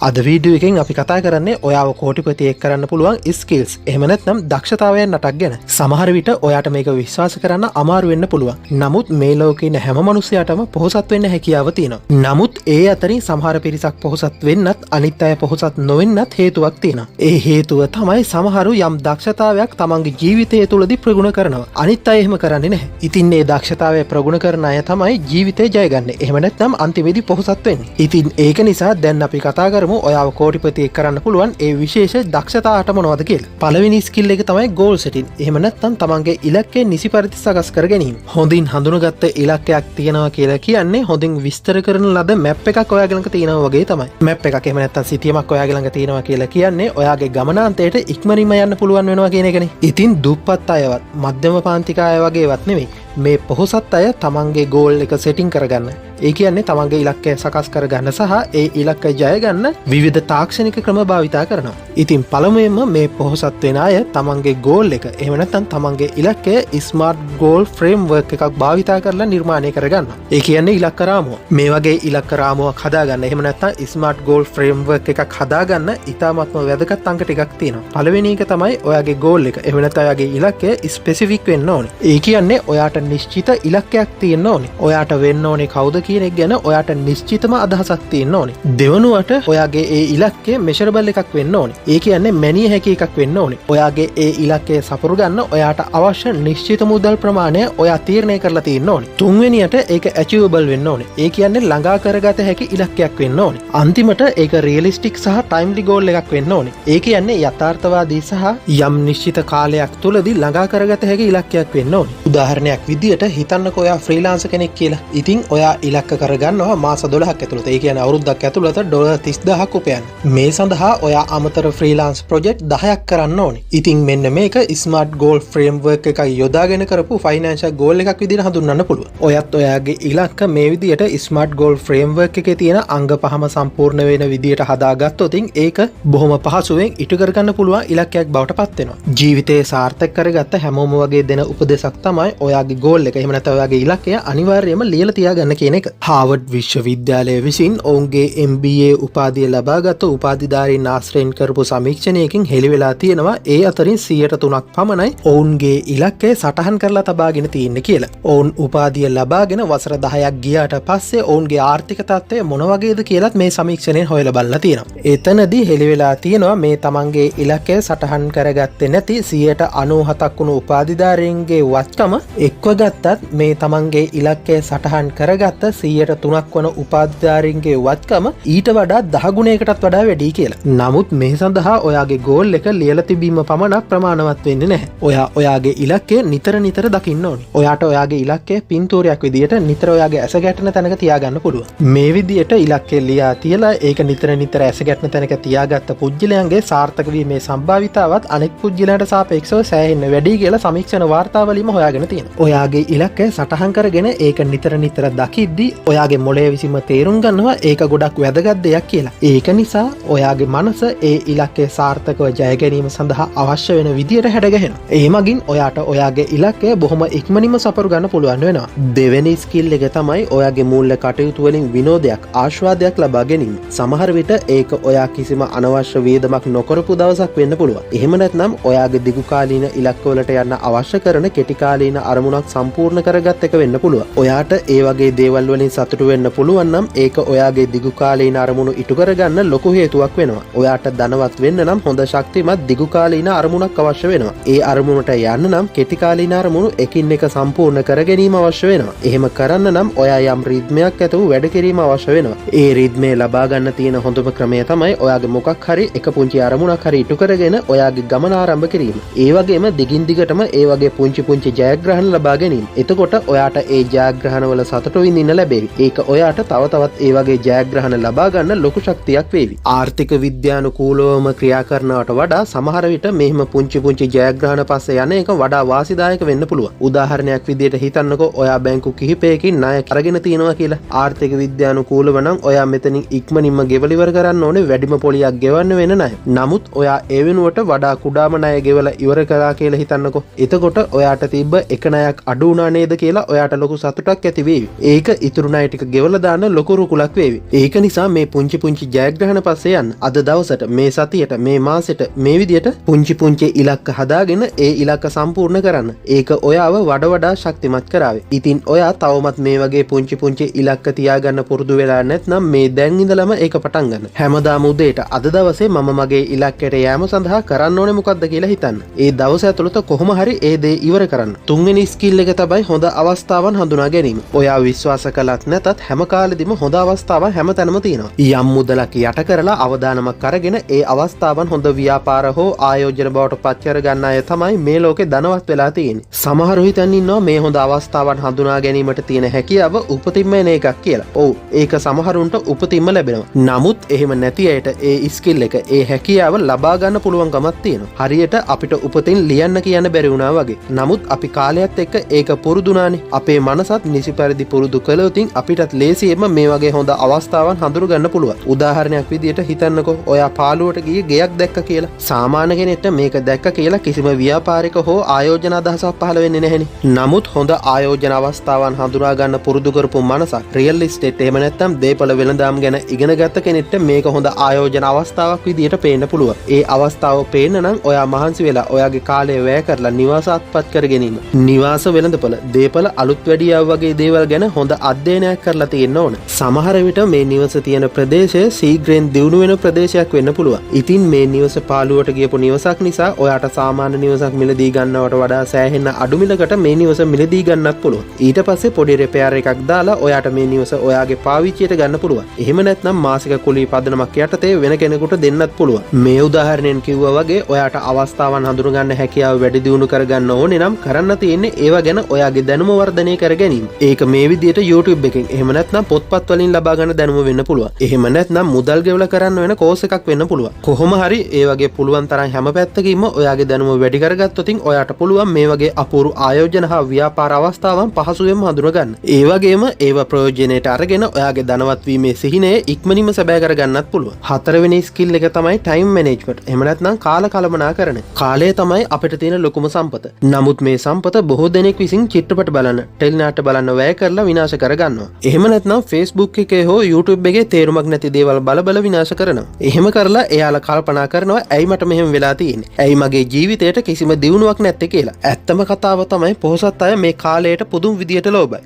අද වීඩියෝ එකෙන් අපි කතා කරන්නේ ඔයාව කෝටිපතියෙක් කරන්න පුළුවන් ස්කිල්ස්. එහෙම නැත්නම් දක්ෂතාවයන් 8ක් ගැන. සමහර විට ඔයාට මේක විශ්වාස කරන්න අමාරු වෙන්න පුළුවන්. නමුත් මේ ලෝකේ ඉන්න හැම මිනිසයාටම පොහොසත් වෙන්න හැකියාව තියෙනවා. නමුත් ඒ අතරින් සමහර පිරිසක් පොහොසත් වෙන්නත් අනිත් අය පොහොසත් නොවෙන්නත් හේතුවක් තියෙනවා. ඒ හේතුව තමයි සමහරු යම් දක්ෂතාවයක් තමන්ගේ ජීවිතය තුළදී ප්‍රගුණ කරනවා. අනිත් අය එහෙම කරන්නේ නැහැ. ඉතින් මේ දක්ෂතාවය ප්‍රගුණ කරන අය තමයි ජීවිතේ ජයගන්නේ. එහෙම නැත්නම් අන්තිමේදී පොහොසත් වෙන්නේ. ඉතින් ඒක නිසා දැන් අපි කතා කරමු ඔයාව කෝටිපතියෙක් කරන්න පුළුවන් ඒ විශේෂ දක්ෂතා 8 මොනවද කියලා. පළවෙනි ස්කිල් එක තමයි goal setting. එහෙම නැත්නම් තමන්ගේ ඉලක්කය නිසි පරිදි සකස් කර ගැනීම. හොඳින් හඳුනාගත්ත ඉලක්කයක් තියනවා කියලා කියන්නේ හොඳින් විස්තර කරන ලද මැප් එකක් ඔයාගේ ළඟ තියෙනවා වගේ තමයි. මැප් එකක් එහෙම නැත්නම් සිතියමක් ඔයාගේ ළඟ තියෙනවා කියලා කියන්නේ ඔයාගේ ගමනාන්තයට ඉක්මනින්ම යන්න පුළුවන් වෙනවා කියන එකනේ. ඉතින් දුප්පත් අයවත් මධ්‍යම පාන්තික අය වගේවත් නෙමෙයි. මේ පොහොසත් අය තමන්ගේ ගෝල් එක සෙටිං කරගන්න. ඒ කියන්නේ තමන්ගේ ඉලක්කය සකස් කරගන්න සහ ඒ ඉලක්කය ජය ගන්න විවිධ තාක්ෂණික ක්‍රම භාවිතා කරනවා. ඉතින් පළමුවෙන්ම මේ පොහොසත් වෙන අය තමන්ගේ ගෝල් එක එහෙම නැත්නම් තමන්ගේ ඉලක්කය ස්මාර්ට් ගෝල් ෆ්‍රේම්වර්ක් එකක් භාවිතා කරලා නිර්මාණය කරගන්නවා. ඒ කියන්නේ ඉලක්ක රාමුව. මේ වගේ ඉලක්ක රාමුවක් හදාගන්න එහෙම නැත්නම් ස්මාර්ට් ගෝල් ෆ්‍රේම්වර්ක් එකක් හදාගන්න ඉතාමත්ම වැදගත් අංග ටිකක් තියෙනවා. පළවෙනි එක තමයි ඔයාගේ ගෝල් එක. එහෙම නැත්නම් ඔයාගේ ඉලක්කය ස්පෙસિෆික් වෙන්න ඕනේ. ඒ කියන්නේ ඔයාට නිශ්චිත ඉලක්කයක් තියෙන්න ඕනේ. ඔයාට වෙන්න ඕනේ කවුද කියන එක ගැන ඔයාට නිශ්චිතම අදහසක් තියෙන්න ඕනේ. දෙවනුවට ඔයාගේ ඒ ඉලක්කය මෙෂරබල් එකක් වෙන්න ඕනේ. ඒ කියන්නේ මැනිය හැකි එකක් වෙන්න ඕනේ. ඔයාගේ ඒ ඉලක්කය සපුරු ගන්න ඔයාට අවශ්‍ය නිශ්චිත මුදල් ප්‍රමාණය ඔයා තීරණය කරලා තියෙන්න ඕනේ. තුන්වෙනියට ඒක ඇචීවබල් වෙන්න ඕනේ. ඒ කියන්නේ ළඟා කරගත හැකි ඉලක්කයක් වෙන්න ඕනේ. අන්තිමට ඒක රියලිස්ටික් සහ ටයිම්ලි ගෝල් එකක් වෙන්න ඕනේ. ඒ කියන්නේ යථාර්ථවාදී සහ යම් නිශ්චිත කාලයක් තුලදී ළඟා කරගත හැකි ඉලක්කයක් වෙන්න ඕනේ. උදාහරණයක් විදියට හිතන්නකෝ ඔයා ෆ්‍රීලාන්සර් කෙනෙක් කියලා. ඉතින් ඔයා ඉලක්ක කරගන්නවා මාස 12ක් ඇතුළත. ඒ කියන්නේ අවුරුද්දක් ඇතුළත ඩොලර් 30000ක් උපයන්න. මේ සඳහා ඔයා අමතර ෆ්‍රීලාන්ස් ප්‍රොජෙක්ට් 10ක් කරන්න ඕනේ. ඉතින් මෙන්න මේක ස්මාර්ට් ගෝල් ෆ්‍රේම්වර්ක් එකක් යොදාගෙන කරපු ෆයිනෑන්ෂල් ගෝල් එකක් විදිහට හඳුන්වන්න පුළුවන්. ඔයත් ඔයාගේ ඉලක්ක මේ විදිහට ස්මාර්ට් ගෝල් ෆ්‍රේම්වර්ක් එකේ තියෙන අංග පහම සම්පූර්ණ වෙන විදිහට හදාගත්තොත් ඒක බොහොම පහසුවෙන් ඉටු කරගන්න පුළුවන් ඉලක්කයක් බවට පත් වෙනවා. ජීවිතේ සාර්ථක කරගත්ත හැමෝම වගේ දෙන උපදේශක් තමයි ඔයාගේ ගෝල් එක. එහෙම නැත්නම් ඔයාගේ ඉලක්කය අනිවාර්යයෙන්ම ලියලා තියාගන්න කියන එක. හාවර්ඩ් විශ්වවිද්‍යාලය විසින් ඔවුන්ගේ MBA උපාධිය ලබාගත් උපාධිධාරීන් ආශ්‍රයෙන් කරපු සමීක්ෂණයකින් හෙළි වෙලා තියෙනවා ඒ අතරින් 3% පමණයි ඔවුන්ගේ ඉලක්කය සටහන් කරලා තබාගෙන තියෙන්නේ කියලා. ඔවුන් උපාධිය ලබාගෙන වසර 10ක් ගියාට පස්සේ ඔවුන්ගේ ආර්ථික තත්ත්වය මොන වගේද කියලාත් මේ සමීක්ෂණයෙන් හොයලා බලලා තියෙනවා. එතනදී හෙළි වෙලා තියෙනවා මේ තමන්ගේ ඉලක්කය සටහන් කරගත්තේ නැති 97% වුණු උපාධිධාරීන්ගේ වත්කම එක්ව ගත්තත් මේ තමන්ගේ ඉලක්කය සටහන් කරගත්ත 3% වන උපාධිධාරීන්ගේ වත්කම ඊට වඩා 10 ගුණයකටත් වඩා වැඩි කියලා. නමුත් මේ සඳහා ඔයාගේ ගෝල් එක ලියලා තිබීම පමණක් ප්‍රමාණවත් වෙන්නේ නැහැ. ඔයා ඔයාගේ ඉලක්කය නිතර දකින්න ඕනේ. ඔයාට ඔයාගේ ඉලක්කය පින්තූරයක් විදියට නිතර ඔයාගේ ඇස ගැටෙන තැනක තියාගන්න පුළුවන්. මේ විදියට ඉලක්කය ලියා තියලා ඒක නිතර ඇස ගැටෙන තැනක තියාගත්ත පුජ්‍යලයන්ගේ සාර්ථක වීමේ සම්භාවිතාවත් අනෙක් පුජ්‍යලයන්ට සාපේක්ෂව සෑහෙන්න වැඩි කියලා සමීක්ෂණ වාර්තාවලින්ම හොයාගෙන තියෙනවා. ඔයාගේ ඉලක්කය සටහන් කරගෙන ඒක නිතර දකිද්දී ඔයාගේ මොළය විසින්ම තේරුම් ගන්නවා ඒක ගොඩක් වැදගත් දෙයක් කියලා. ඒක නිසා ඔයාගේ මනස ඒ ඉලක්කය සාර්ථකව ජය ගැනීම සඳහා අවශ්‍ය වෙන විදියට හැඩගැහෙනවා. ඒ මගින් ඔයාට ඔයාගේ ඉලක්කය බොහොම ඉක්මනින්ම සපුරු ගන්න පුළුවන් වෙනවා. දෙවෙනි ස්කිල් එක තමයි ඔයාගේ මූල්‍ය කටයුතු වලින් විනෝදයක් ආස්වාදයක් ලබා ගැනීම. සමහර විට ඒක ඔයා කිසිම අනවශ්‍ය වේදමක් නොකරපු දවසක් වෙන්න පුළුවන්. එහෙම නැත්නම් ඔයාගේ දිගු කාලීන ඉලක්කවලට යන්න අවශ්‍ය කරන කෙටි කාලීන අරමුණක් සම්පූර්ණ කරගත් එක වෙන්න පුළුවන්. ඔයාට ඒ වගේ දේවල් වලින් සතුටු වෙන්න පුළුවන් නම් ඒක ඔයාගේ දිගු කාලීන අරමුණු ඉටු කරගන්න ලොකු හේතුවක් වෙනවා. ඔයාට ධනවත් වෙන්න නම් හොඳ ශක්තිමත් දිගු කාලීන අරමුණක් අවශ්‍ය වෙනවා. ඒ අරමුණට යන්න නම් කෙටි කාලීන අරමුණු එකින් එක සම්පූර්ණ කර ගැනීම අවශ්‍ය වෙනවා. එහෙම කරන්න නම් ඔයා යම් රිද්මයක් ඇතුව වැඩ කිරීම අවශ්‍ය වෙනවා. ඒ රිද්මේ ලබා ගන්න තියෙන හොඳම ක්‍රමය තමයි ඔයාගේ මොකක් හරි එක පුංචි අරමුණක් හරි ඉටු කරගෙන ඔයාගේ ගමන ආරම්භ කිරීම. ඒ වගේම දිගින් දිගටම ඒ වගේ පුංචි ජයග්‍රහණ ලබා ගැනීම. එතකොට ඔයාට ඒ ජයග්‍රහණ වල සතුට විඳින්න ලැබෙවි. ඒක ඔයාට තව තවත් ඒ වගේ ජයග්‍රහණ ලබා ගන්න ලොකු ශක්තියක් වේවි. ආර්ථික විද්‍යානුකූලව නිරන්තරවම ක්‍රියා කරනවට වඩා සමහර විට මෙහෙම පුංචි පුංචි ජයග්‍රහණ පස්සේ යන එක වඩා වාසිදායක වෙන්න පුළුවන්. උදාහරණයක් විදිහට හිතන්නකෝ ඔයා බැංකු කිහිපයකින් ණය අරගෙන තියෙනවා කියලා. ආර්ථික විද්‍යානුකූලව නම් ඔයා මෙතනින් ඉක්මනින්ම ගෙවල ඉවර කරන්න ඕනේ වැඩිම පොලියක් ගෙවන්න වෙන ණය. නමුත් ඔයා ඒ වෙනුවට වඩා කුඩාම ණය ගෙවලා ඉවර කරා කියලා හිතන්නකෝ. එතකොට ඔයාට තිබ්බ එක ණයක් අඩු වුණා නේද කියලා ඔයාට ලොකු සතුටක් ඇති වේවි. ඒක ඉතුරු ණය ටික ගෙවලා දාන්න ලොකු රුකුලක් වේවි. ඒක නිසා මේ පුංචි පුංචි ජයග්‍රහණ පස්සේ යන්න අද දවසට මේ සතියට මේ මාසෙට මේ විදියට පුංචි පුංචි ඉලක්ක හදාගෙන ඒ ඉලක්ක සම්පූර්ණ කරන්න. ඒක ඔයාව වඩා ශක්තිමත් කරාවේ. ඉතින් ඔයා තවමත් මේ වගේ පුංචි පුංචි ඉලක්ක තියාගන්න පුරුදු වෙලා නැත්නම් මේ දැන් ඉඳලම ඒක පටන් ගන්න. හැමදාම උදේට අද දවසේ මම මගේ ඉලක්කයට යෑම සඳහා කරන්න ඕනේ මොකද්ද කියලා හිතන්න. ඒ දවස ඇතුළත කොහොම හරි ඒ දේ ඉවර කරන්න. තුන්වෙනි ස්කිල් එක තමයි හොඳ අවස්ථාවන් හඳුනා ගැනීම. ඔයා විශ්වාස කළත් නැතත් හැම කාලෙදිම හොඳ අවස්ථාවන් හැමතැනම තියෙනවා. යම් මුදලක් යට කරලා අවදානමක් අරගෙන ඒ අවස්ථාවන් හොඳ ව්‍යාපාර හෝ ආයෝජන බවට පත් කරගන්න අය තමයි මේ ලෝකේ ධනවත් වෙලා තියෙන්නේ. සමහරු හිතන් ඉන්නවා මේ හොඳ අවස්ථාවන් හඳුනා ගැනීමට තියෙන හැකියාව උපතින්ම එන එකක් කියලා. ඔව් ඒක සමහරුන්ට උපතින්ම ලැබෙනවා. නමුත් එහෙම නැති අයට ඒ ස්කිල් එක ඒ හැකියාව ලබා ගන්න පුළුවන්කමක් තියෙනවා. හරියට අපිට උපතින් ලියන්න කියන්න බැරි වුණා වගේ. නමුත් අපි කාලයත් එක්ක ඒක පුරුදුනානේ. අපේ මනසත් නිසි පරිදි පුරුදු කළොතින් අපිටත් ලේසියෙන්ම මේ වගේ හොඳ අවස්ථාවන් හඳුරු ගන්න පුළුවන්. උදාහරණයක් විදියට හිතන්නකෝ ඔයා පාළුවට ගියේ ගෙයක් දැක්ක කියලා. සාමාන්‍ය කෙනෙක්ට මේක දැක්ක කියලා කිසිම ව්‍යාපාරික හෝ ආයෝජන අදහසක් පහළ වෙන්නේ නැහෙනේ. නමුත් හොඳ ආයෝජන අවස්ථාවන් හඳුනා ගන්න පුරුදු කරපු මනසක් රියල් එස්ටේට් එහෙම නැත්නම් දේපල වෙළඳාම් ගැන ඉගෙන ගත්ත කෙනෙක්ට මේක හොඳ ආයෝජන අවස්ථාවක් විදියට පේන්න පුළුවන්. ඒ අවස්ථාව පේන්න නම් ඔයා මහන්සි වෙලා ඔයාගේ කාලය වැය කරලා නිවාස අත්පත් කර ගැනීම. නිවාස වෙළඳපොළ, දේපල අලුත් වැඩියාව වගේ දේවල් ගැන හොඳ අධ්‍යයනයක් කරලා තියෙන්න ඕන. සමහර විට මේ නිවස තියෙන ප්‍රදේශය සීග්‍රයෙන් දියුණු වෙන ප්‍රදේශයක් වෙන්න පුළුවන්. ඉතින් මේ නිවස පාළුවට ගියපු නිවසක් නිසා ඔයාට සාමාන්‍ය නිවසක් මිලදී ගන්නවට වඩා සෑහෙන අඩු මිලකට මේ නිවස මිලදී ගන්නත් පුළුවන්. ඊට පස්සේ පොඩි රිපෙයාර් එකක් දාලා ඔයාට මේ නිවස ඔයාගේ පාවිච්චියට ගන්න පුළුවන්. එහෙම නැත්නම් මාසික කුලී පදනමක් යටතේ වෙන කෙනෙකුට දෙන්නත් පුළුවන්. මේ උදාහරණයෙන් කිව්වා වගේ ඔයාට අවස්ථාවන් හඳුනගන්න හැකියාව වැඩි දියුණු කරගන්න ඕනේ නම් කරන්න තියෙන්නේ ඒවා ගැන ඔයාගේ දැනුම වර්ධනය කර ගැනීම. ඒක මේ විදිහට YouTube එකෙන් එහෙම නැත්නම් පොත්පත් වලින් ලබා ගන්න දැනුම වෙන්න පුළුවන්. එහෙම නැත්නම් මුදල් ගෙවලා කරන්න වෙන කෝස් එකක් වෙන්න පුළුවන්. කොහොම හරි ඒ වගේ පුළුවන් තරම් හැම පැත්තකින්ම ඔයාගේ දැනුම වැඩි කරගත්තොතින් ඔයාට පුළුවන් මේ වගේ අපූර්ව ආයෝජන හා ව්‍යාපාර අවස්ථාවන් පහසුවෙන්ම හඳුනගන්න. ඒ වගේම ඒව ප්‍රයෝජනයට අරගෙන ඔයාගේ ධනවත් වීමේ සිහිනය ඉක්මනින්ම සැබෑ කරගන්නත් පුළුවන්. හතරවෙනි ස්කිල් එක තමයි ටයිම් මැනේජ්මන්ට්. එහෙම නැත්නම් කාල කළමනාකරණය. කාලය තමයි අපිට තියෙන ලොකුම සම්පත. නමුත් මේ සම්පත බොහෝ දෙනෙක් විසින් චිත්‍රපට බලන්න, ටෙලිනාට්‍ය බලන්න වැය කරලා විනාශ කරගන්නවා. එහෙම නැත්නම් Facebook එකේ හෝ YouTube එකේ තේරුමක් නැති දේවල් බල විනාශ කරනවා. එහෙම කරලා එයාලා කල්පනා කරනවා ඇයි මට මෙහෙම වෙලා තියෙන්නේ? ඇයි මගේ ජීවිතේට කිසිම දියුණුවක් නැත්තේ කියලා. ඇත්තම කතාව තමයි පොහොසත් අය මේ කාලයට පුදුම විදියට ලෝභයි.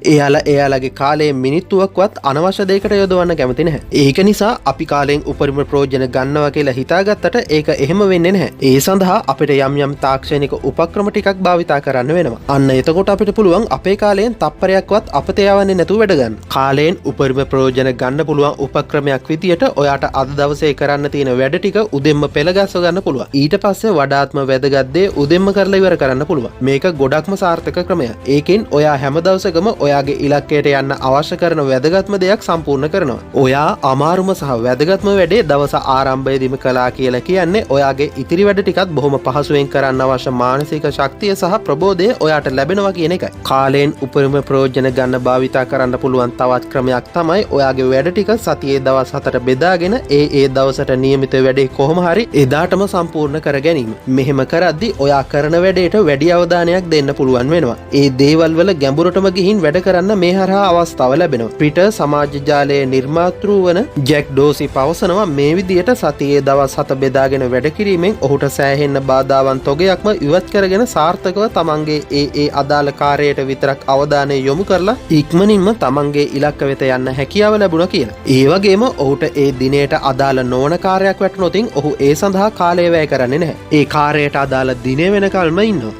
එයාලගේ කාලයේ මිනිත්තුවක්වත් අනවශ්‍ය දෙයකට යොදවන්න කැමති නැහැ. ඒක නිසා අපි කාලයෙන් උපරිම ප්‍රයෝජන ගන්නවා කියලා හිතාගත්තට ඒක එහෙම වෙන්නේ නැහැ. ඒ සඳහා අපිට යම් තාක්ෂණික උපක්‍රම ටිකක් භාවිතා කරන්න වෙනවා. අන්න එතකොට අපිට පුළුවන් අපේ කාලයෙන් තප්පරයක්වත් අපතේ යවන්නේ නැතුව වැඩ ගන්න. කාලයෙන් උපරිම ප්‍රයෝජන ගන්න පුළුවන් උපක්‍රමයක් විදියට ඔයාට අද දවසේ කරන්න තියෙන වැඩ ටික උදෙන්ම පෙළගස්ව ගන්න පුළුවන්. ඊට පස්සේ වඩාත්ම වැදගත් දේ උදෙන්ම කරලා ඉවර කරන්න පුළුවන්. මේක ගොඩක්ම සාර්ථක ක්‍රමයක්. ඒකෙන් ඔයා හැම දවසකම ඔයාගේ ඉලක්කයට යන්න අවශ්‍ය කරන වැදගත්ම දෙයක් සම්පූර්ණ කරනවා. ඔයා අමාරුම සහ වැදගත්ම වැඩේ දවස ආරම්භයේදීම කළා කියලා කියන්නේ ඔයාගේ ඉතිරි වැඩ ටිකත් බොහොම පහසුවෙන් කරන්න අවශ්‍ය මානසික ශක්තිය සහ ප්‍රබෝධය ඔයාට ලැබෙනවා කියන එකයි. කාලයෙන් උපරිම ප්‍රයෝජන ගන්න භාවිතා කරන්න පුළුවන් තවත් ක්‍රමයක් තමයි ඔයාගේ වැඩ ටික සතියේ දවස් 7ට බෙදාගෙන ඒ දවසට નિયમિત වැඩේ කොහොම හරි එදාටම සම්පූර්ණ කර ගැනීම. මෙහෙම කරද්දී ඔයා කරන වැඩේට වැඩි අවධානයක් දෙන්න පුළුවන් වෙනවා. ඒ දේවල් වල ගැඹුරටම ගිහින් වැඩ කරන්න මේ හරහා අවස්ථාව ලැබෙනවා. ට්විටර් සමාජ ජාලයේ නිර්මාතෘ වන ජැක් ඩෝසි පවසනවා මේ විදියට සතියේ දවස් 7 බෙදාගෙන වැඩ කිරීමෙන් ඔහුට සෑහෙන්න බාධාවන් තොගයක්ම ඉවත් කරගෙන සාර්ථකව තමන්ගේ ඒ අදාළ කාර්යයට විතරක් අවධානය යොමු කරලා ඉක්මනින්ම තමන්ගේ ඉලක්ක වෙත යන්න හැකියාව ලැබුණා කියලා. ඒ වගේම ඔහුට ඒ දිනේට අදාළ නොවන කාර්යයක් වැටුණොතින් ඔහු ඒ සඳහා කාලය වැය කරන්නේ නැහැ. ඒ කාර්යයට අදාළ දිනේ වෙනකල්ම ඉන්නවා.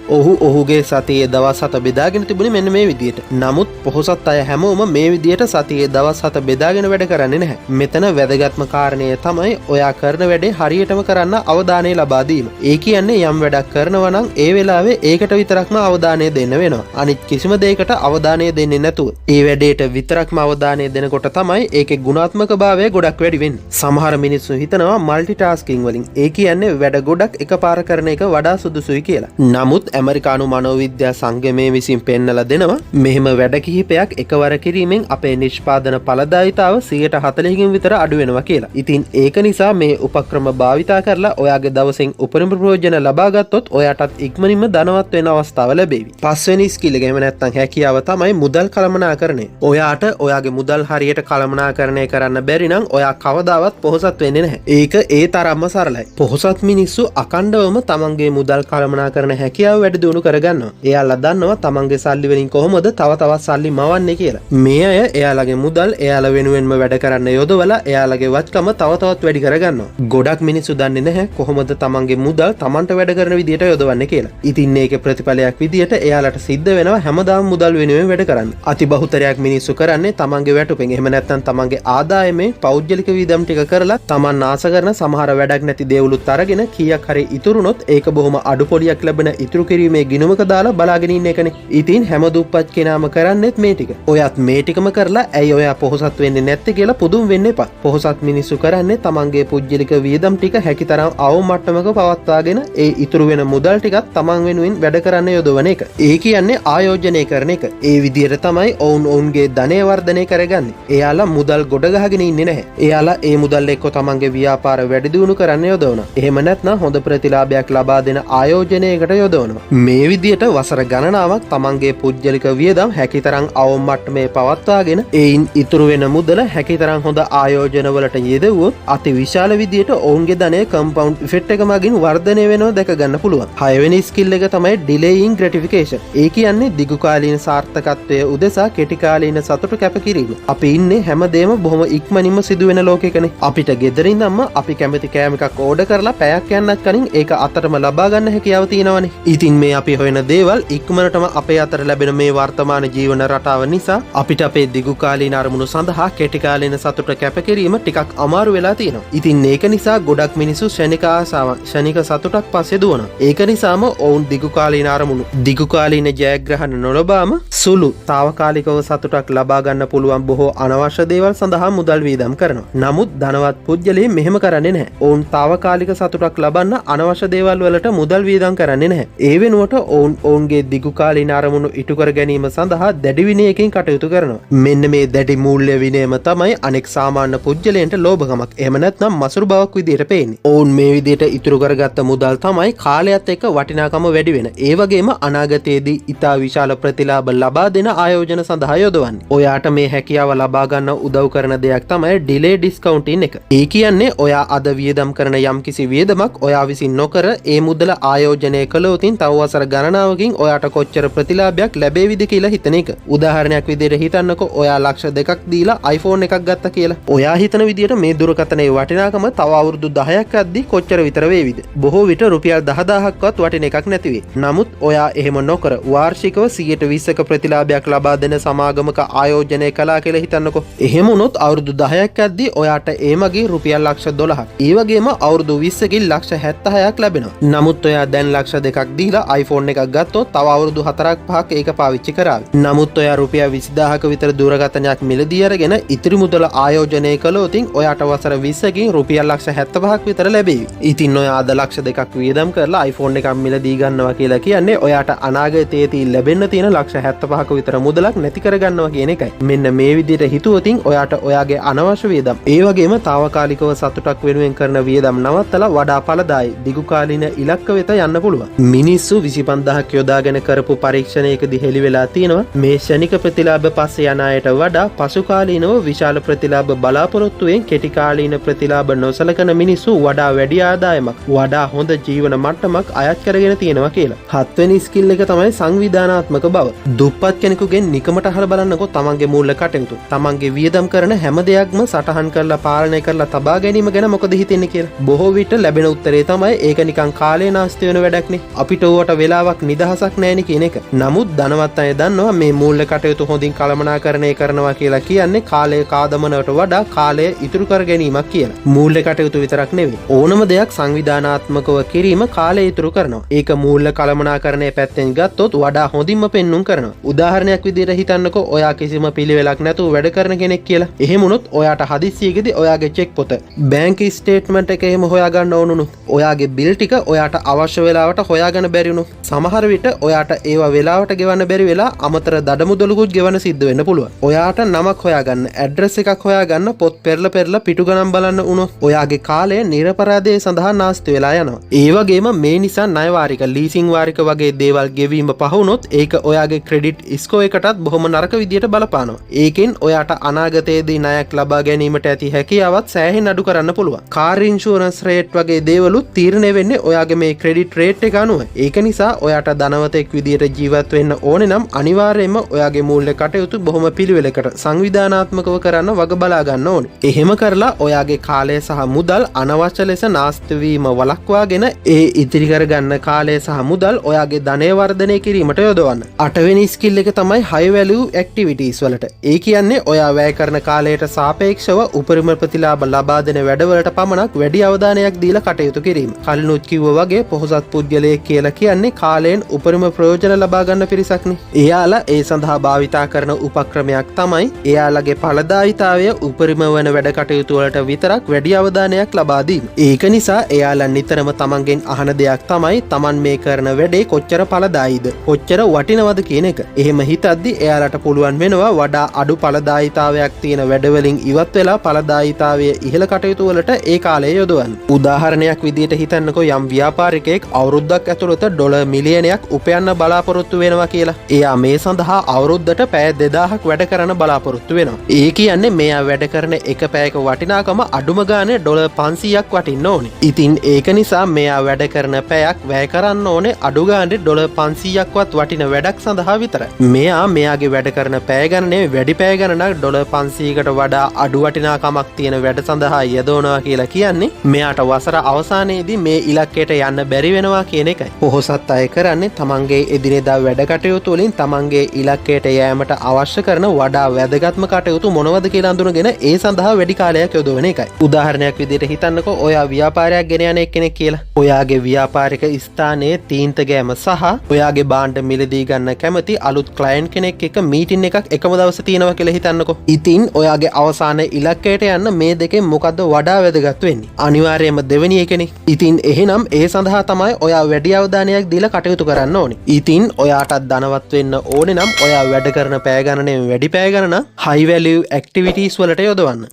ඔහුගේ සතියේ දවස් 7 බෙදාගෙන තිබුණේ මෙන්න මේ විදියට. නමුත් පොහොසත් අය හැමෝම මේ විදියට සතියේ දවස් 7 බෙදාගෙන වැඩ කරන්නේ නැහැ. මෙතන වැදගත්ම කාරණය තමයි ඔයා කරන වැඩේ හරියටම කරන්න අවධානය ලබා දීම. ඒ කියන්නේ යම් වැඩක් කරනවා නම් ඒ වෙලාවේ ඒකට විතරක්ම අවධානය දෙන්න වෙනවා. අනිත් කිසිම දෙයකට අවධානය දෙන්නේ නැතුව ඒ වැඩේට විතරක්ම අවධානය දෙනකොට තමයි ඒකේ ගුණාත්මක භාවය ගොඩක් වැඩි වෙන්නේ. සමහර මිනිස්සු හිතනවා මල්ටි මල්ටිටාස්කින් වලින් ඒ කියන්නේ වැඩ ගොඩක් එකපාර කරන එක වඩා සුදුසුයි කියලා. නමුත් ඇමරිකානු මනෝවිද්‍යා සංගමය විසින් පෙන්නලා දෙනවා මෙහෙම වැඩ කිහිපයක් එකවර කිරීමෙන් අපේ නිෂ්පාදන ඵලදායීතාව 140කින් විතර අඩු වෙනවා කියලා. ඉතින් ඒක නිසා මේ උපක්‍රම භාවිතා කරලා ඔයාගේ දවසෙන් උපරිම ප්‍රයෝජන ලබා ගත්තොත් ඔයාටත් ඉක්මනින්ම ධනවත් වෙන අවස්ථාව ලැබෙවි. පස්වෙනි ස්කිල් එක එහෙම නැත්නම් හැකියාව තමයි මුදල් කළමනාකරණය. ඔයාට ඔයාගේ මුදල් හරියට කළමනාකරණය කරන්න බැරි නම් ඔයා කවදාවත් පොහොසත් වෙන්නේ නැහැ. ඒක ඒ තරම්ම සරලයි. පොහොසත් මිනිස්සු අකණ්ඩවම තමන්ගේ මුදල් කළමනාකරන හැකියාව වැඩි දියුණු කරගන්නවා. එයාලා දන්නවා තමන්ගේ සල්ලි වලින් කොහොමද තව තවත් සල්ලි මවන්නේ කියලා. මේ අය එයාලගේ මුදල් එයාලා වෙනුවෙන්ම වැඩ කරන්න යොදවලා එයාලගේ වත්කම තව තවත් වැඩි කරගන්නවා. ගොඩක් මිනිස්සු දන්නේ නැහැ කොහොමද තමන්ගේ මුදල් තමන්ට වැඩ කරන විදියට යොදවන්නේ කියලා. ඉතින් මේකේ ප්‍රතිඵලයක් විදියට එයාලට සිද්ධ වෙනවා හැමදාම මුදල් වෙනුවෙන් වැඩ කරන්න. අති බහුතරයක් මිනිස්සු කරන්නේ තමන්ගේ වැටුපෙන් එහෙම නැත්නම් තමන්ගේ ආදායමේ පෞද්ගලික වියදම් ටික කරලා තමන් ආස කරන සමහර වැඩක් නැති දේවලුත් අරගෙන කීයක් හරි ඉතුරුනොත් ඒක බොහොම අඩු පොලියක් ලැබෙන ඉතුරු කිරීමේ ගිණුමක දාලා බලාගෙන ඉන්න එකනේ. ඉතින් හැම දුප්පත් කෙනාම කරන්නේත් මේ ටික. ඔයත් මේ ටිකම කරලා ඇයි ඔයා පොහොසත් වෙන්නේ නැත්තේ කියලා පුදුම වෙන්න එපා. පොහොසත් මිනිස්සු කරන්නේ තමන්ගේ පුද්ගලික වියදම් ටික හැකිතරම් අවම මට්ටමක පවත්වාගෙන ඒ ඉතුරු වෙන මුදල් ටිකත් තමන් වෙනුවෙන් වැඩ කරන්න යොදවන එක. ඒ කියන්නේ ආයෝජනය කරන එක. ඒ විදිහට තමයි ඔවුන්ගේ ධනය වර්ධනය කරගන්නේ. එයාලා මුදල් ගොඩ ගහගෙන ඉන්නේ නැහැ. එයාලා ඒ මුදල් එක්ක තමන්ගේ ව්‍යාපාර වැඩි දියුණු කරන්න යොදවනවා. එහෙම නැත්නම් හොඳ ප්‍රතිලාභයක් ලබා දෙන ආයෝජනයකට යොදවනවා. මේ විදිහට වසර ගණනාවක් තමන්ගේ පුද්ගලික වියදම් හැකිතරම් අවම මට්ටමේ පවත්වාගෙන එයින් ඉතුරු වෙන මුදල හැකිතරම් හොඳ ආයෝජනවලට යෙදුවොත් අති විශාල විදිහට ඔවුන්ගේ ධනය කම්පවුන්ඩ් ඉෆෙක්ට් එක මගින් වර්ධනය වෙනවා දැක ගන්න පුළුවන්. 6 වෙනි ස්කිල් එක තමයි ඩිලේයින් ග්‍රැටිෆිකේෂන්. ඒ කියන්නේ දිගුකාලීන සාර්ථකත්වයේ උදෙසා කෙටිකාලීන සතුට කැපකිරීම. අපි ඉන්නේ හැමදේම බොහොම ඉක්මනින්ම සිදුවෙන ලෝකයකනේ. අපිට ගෙදරින්දම්ම අපි කැමති කෑම එකක් ඕඩර් කරලා පැයක් යන්නත් කලින් ඒක අතටම ලබා ගන්න හැකියාව තියෙනවනේ. ඉතින් මේ අපි හොයන දේවල් ඉක්මනටම අපේ අතට ලැබෙන මේ වර්තමාන ජීවන රටාව නිසා අපිට අපේ දිගුකාලීන අරමුණු සඳහා කෙටිකාලීන සතුට කැපකිරීම ටිකක් අමාරු වෙලා තියෙනවා. ඉතින් ඒක නිසා ගොඩක් මිනිස්සු ක්ෂණික ආසාවන් ක්ෂණික සතුටක් පස්සේ දුවනවා. ඒක නිසාම ඔවුන් දිගුකාලීන අරමුණු දිගුකාලීන ජයග්‍රහණ නොලබාම සුළු తాවකාලිකව සතුටක් ලබා ගන්න පුළුවන් බොහෝ අනවශ්‍ය දේවල් සඳහා මුදල් වියදම් කරනවා. නමුත් ධනවත් පුද්ගලයන් මෙහෙම කරන්නේ නැහැ. ඔවුන් తాවකාලික සතුටක් ලබන්න අනවශ්‍ය දේවල් වලට මුදල් වියදම් කරන්නේ නැහැ. ඒ වෙනුවට ඔවුන්ගේ දිගුකාලීන අරමුණු ඉටු කර ගැනීම සඳහා දැඩි විනයකින් කටයුතු කරනවා. මෙන්න මේ දැඩි මූල්‍ය විනයම තමයි අනෙක් සාමාන්‍ය පුද්ගලයන්ට ලෝභකමක් එහෙම නැත්නම් මසුරු බවක් විදිහට පේන්නේ. ඔවුන් මේ විදිහට ඉතුරු කරගත්ත මුදල් තමයි කාලයත් එක්ක වටිනාකම වැඩි වෙන. ඒ වගේම අනාගතයේදී ඉතා විශාල ප්‍රතිලාභ ලබා දෙන ආයෝජන සඳහා යොදවන්නේ. ඔයාට මේ හැකියාව ලබා ගන්න උදව් කරන දෙයක් තමයි ඩිලේ ඩිස්කවුන්ටින් එක. ඒ කියන්නේ ඔයා අද වියදම් කරන යම්කිසි වියදමක් ඔයා විසින් නොකර ඒ මුදල ආයෝජනය කළොතින් තව වසර ගණනාවකින් ඔයාට කොච්චර ප්‍රතිලාභයක් ලැබෙවිද කියලා හිතන එක. උදාහරණයක් විදිහට හිතන්නකෝ ඔයා ලක්ෂ 2ක් දීලා iPhone එකක් ගත්තා කියලා. ඔයා හිතන විදිහට මේ දුරකථනයේ වටිනාකම තව අවුරුදු 10ක් යද්දී කොච්චර විතර වේවිද? බොහෝ විට රුපියල් 10000ක්වත් වටින එකක් නැති වෙයි. නමුත් ඔයා එහෙම නොකර වාර්ෂිකව 120ක ප්‍රතිලාභයක් ලබා දෙන සමාගමක ආයෝජනය කළා කියලා හිතන්නකෝ. එහෙම වුණොත් අවුරුදු 10ක් යද්දී ඔයාට ඒ මගේ රුපියල් ලක්ෂ 12ක්. ඒ වගේම අවුරුදු 20කින් ලක්ෂ 76ක් ලැබෙනවා. නමුත් ඔයා දැන් ලක්ෂ 2ක් දීලා iPhone එකක් ගත්තොත් තව අවුරුදු 4ක් 5ක් ඒක පාවිච්චි කරાવી. නමුත් ඔයා රුපියල් 20000ක විතර දුරකථනයක් මිලදී අරගෙන ඉතිරි මුදල ආයෝජනය කළොතින් ඔයාට වසර 20කින් රුපියල් ලක්ෂ 75ක් විතර ලැබෙවි. ඉතින් ඔයා අද ලක්ෂ 2ක් වියදම් කරලා iPhone එකක් මිලදී ගන්නවා කියලා කියන්නේ ඔයාට අනාගතයේදී ලැබෙන්න තියෙන ලක්ෂ 75ක විතර මුදලක් නැති කරගන්නවා කියන එකයි. මෙන්න මේ විදිහට හිතුවොතින් ඔයාට ඔයාගේ අනවශ්‍ය වියදම් ඒ වගේම తాවකාලිකව සතුටක් වෙනුවෙන් කරන වියදම් නවත්තලා වඩා ඵලදායි දිගුකාලීන ඉලක්ක වෙත යන්න පුළුවන්. මිනිස්සු 25000ක් යොදාගෙන කරපු පරීක්ෂණයකදී හෙළි වෙලා තියෙනවා මේ ක්ෂණික ප්‍රතිලාභ පස්සේ යන අයට වඩා පසුකාලීනව විශාල ප්‍රතිලාභ බලාපොරොත්තුවෙන් කෙටි කාලීන ප්‍රතිලාභ නොසලකන මිනිස්සු වඩා වැඩි ආදායමක් වඩා හොඳ ජීවන මට්ටමක් අයත් කරගෙන තියෙනවා කියලා. 7 වෙනි ස්කිල් එක තමයි සංවිධානාත්මක බව. දුප්පත් කෙනෙකුගෙන් නිකමට අහලා බලන්නකෝ තමන්ගේ මූල්‍ය කටයුතු. තමන්ගේ වියදම් කරන හැම දෙයක්ම සටහන් කරලා පාලනය කරලා තබා ගැනීම ගැන මොකද හිතෙන්නේ කියලා. බොහෝ විට ලැබෙන උත්තරේ තමයි ඒක නිකන් කාලේ නාස්ති වෙන වැඩක්නේ. අපිට ඕවට වෙලාවක් නිදහසක් නැහෙනි කියන එක. නමුත් ධනවත් අය දන්නවා මේ මූල්‍ය කටයුතු හොඳින් කළමනාකරණය කරනවා කියලා කියන්නේ කාලය කාදමනකට වඩා කාලය ඉතුරු කර ගැනීමක් කියලා. මූල්‍ය කටයුතු විතරක් නෙවෙයි. ඕනම දෙයක් සංවිධානාත්මකව කිරීම කාලය ඉතුරු කරනවා. ඒක මූල්‍ය කළමනාකරණයේ පැත්තෙන් ගත්තොත් වඩා හොඳින්ම පෙන්눔 කරනවා. උදාහරණයක් විදිහට හිතන්නකෝ ඔයා කිසිම පිළිවෙලක් නැතුව වැඩ කරන කෙනෙක් කියලා. එහෙම වුණොත් ඔයාට හදිස්සියකදී ඔයාගේ චෙක් පොත, බැංක් ස්ටේට්මන්ට් එක එහෙම හොයාගන්න ඕනුණු ඔයාගේ බිල් ටික ඔයාට අවශ්‍ය වෙලාවට හොයාගන්න බැරිුණු සමහර විට ඔයාට ඒවා වෙලාවට ගෙවන්න බැරි වෙලා අමතර දඩමුදලුකුත් ගෙවන්න සිද්ධ වෙන්න පුළුවන්. ඔයාට නමක් හොයාගන්න, ඇඩ්‍රස් එකක් හොයාගන්න පොත් පෙරලා පිටු ගණන් බලන්න වුණොත් ඔයාගේ කාලය නිරපරාධය සඳහා නාස්ති වෙලා යනවා. ඒ වගේම මේ නිසා ණය වාරික, ලීසින් වාරික වගේ දේවල් ගෙවීම පහ වුණොත් ඒක ඔයාගේ ක්‍රෙඩිට් ස්කෝර් එකටත් බොහොම නරක විදියට බලපානවා. ඒකෙන් ඔයාට අනාගතයේදී ණයක් ලබා ගැනීමට ඇති හැකියාවත් සෑහෙන අඩු කරන්න පුළුවන්. කාර් ඉන්ෂුරන්ස් රේට් වගේ දේවලුත් තීරණය වෙන්නේ ඔයාගේ මේ ක්‍රෙඩිට් රේට් එක අනුව. ඒක නිසා ඔයාට ධනවතෙක් විදියට ජීවත් වෙන්න ඕනේ නම් අනිවාර්යයෙන්ම ඔයාගේ මූල්‍ය කටයුතු බොහොම පිළිවෙලකට සංවිධානාත්මකව කරන්න වග බලා ගන්න ඕනේ. එහෙම කරලා ඔයාගේ කාලය සහ මුදල් අනවශ්‍ය ලෙස නාස්ති වීම වළක්වාගෙන ඒ ඉතිරි කරගන්න කාලය සහ මුදල් ඔයාගේ ධනය වර්ධනය කිරීමට යොදවන්න. 8 වෙනි ස්කිල් එක තමයි high value activities වලට. ඒ කියන්නේ ඔයා වැය කරන කාලයට සාපේක්ෂව උපරිම ප්‍රතිලාභ ලබා දෙන වැඩවලට පමණක් වැඩි අවධානයක් දීලා කටයුතු කිරීම. කලිනුත් කිව්වා වගේ පොහොසත් පුද්ගලයෙක් කියලා කියන්නේ කාලයෙන් උපරිම ප්‍රයෝජන ලබා ගන්න පිරිසක්නේ. එයාලා ඒ සඳහා භාවිතා කරන උපක්‍රමයක් තමයි එයාලගේ ඵලදායීතාවය උපරිම වන වැඩ කටයුතු වලට විතරක් වැඩි අවධානයක් ලබා දීම. ඒක නිසා එයාලා නිතරම තමන්ගෙන් අහන දෙයක් තමයි තමන් මේ කරන වැඩේ කොච්චර ඵලදායීද, කොච්චර වටිනවද කියන එක. එහෙම හිතද්දි එයාලට පුළුවන් වෙනවා වඩා අඩු ඵලදායීතාවයක් තියෙන වැඩවලින් ඉවත් වෙලා ඵලදායීතාවය ඉහළ කටයුතු වලට ඒ කාලය යොදවන්න. උදාහරණයක් විදිහට හිතන්නකෝ යම් ව්‍යාපාරිකයෙක් අවුරුද්දක් ඇතුළත ඩොලර් මිලියනයක් උපයන්න බලාපොරොත්තු වෙනවා කියලා. එයා මේ සඳහා අවුරුද්දට පැය 2000ක් වැඩ කරන්න බලාපොරොත්තු වෙනවා. ඒ කියන්නේ මෙයා වැඩ කරන එක පැයක වටිනාකම අඩුම ගානේ ඩොලර් 500ක් වටින්න ඕනේ. ඉතින් ඒක නිසා මෙයා වැඩ කරන පැයක් වැය කරන්න ඕනේ අඩු ගානේ ඩොලර් 500ක්වත් වටින වැඩක් සඳහා විතරයි. මෙයා මෙයාගේ වැඩ කරන පැය ගණනේ වැඩි පැය ගණනක් ඩොලර් 500කට වඩා අඩු වටිනාකමක් තියෙන වැඩ සඳහා යොදවනවා කියලා කියන්නේ මෙයාට වසර අවසානයේදී මේ ඉලක්කයට යන්න බැරි වෙනවා කියන එකයි. පොහොසත් අය කරන්නේ තමන්ගේ එදිනෙදා වැඩ කටයුතු වලින් තමන්ගේ ඉලක්කයට යෑමට අවශ්‍ය කරන වඩා වැදගත්ම කටයුතු මොනවද කියලා අඳුනගෙන ඒ සඳහා වැඩි කාලයක් යොදවන එකයි. උදාහරණයක් විදිහට හිතන්නකෝ ඔයා ව්‍යාපාරයක් ගෙන යන එක්කෙනෙක් කියලා. ඔයාගේ ව්‍යාපාරික ස්ථානයේ තීන්ත ගෑම සහ ඔයාගේ භාණ්ඩ මිලදී ගන්න කැමති අලුත් ක්ලයන්ට් කෙනෙක් එක්ක මීටින් එකක් එකම දවසේ තියෙනවා කියලා හිතන්නකෝ. ඉතින් ඔයාගේ අවසාන ඉලක්කයට යන්න මේ දෙකෙන් මොකද්ද වඩා වැදගත් වෙන්නේ? අනිවාර්යයෙන්ම දෙවෙනි එකනේ. ඉතින් එහෙනම් ඒ සඳහා තමයි ඔයා වැඩි අවධානයක් දීලා කටයුතු කරන්න ඕනේ. ඉතින් ඔයාටත් ධනවත් වෙන්න ඕනේ නම් ඔයා වැඩ කරන පැය ගණනේ වැඩි පැය ගණන high value activities වලට යොදවන්න.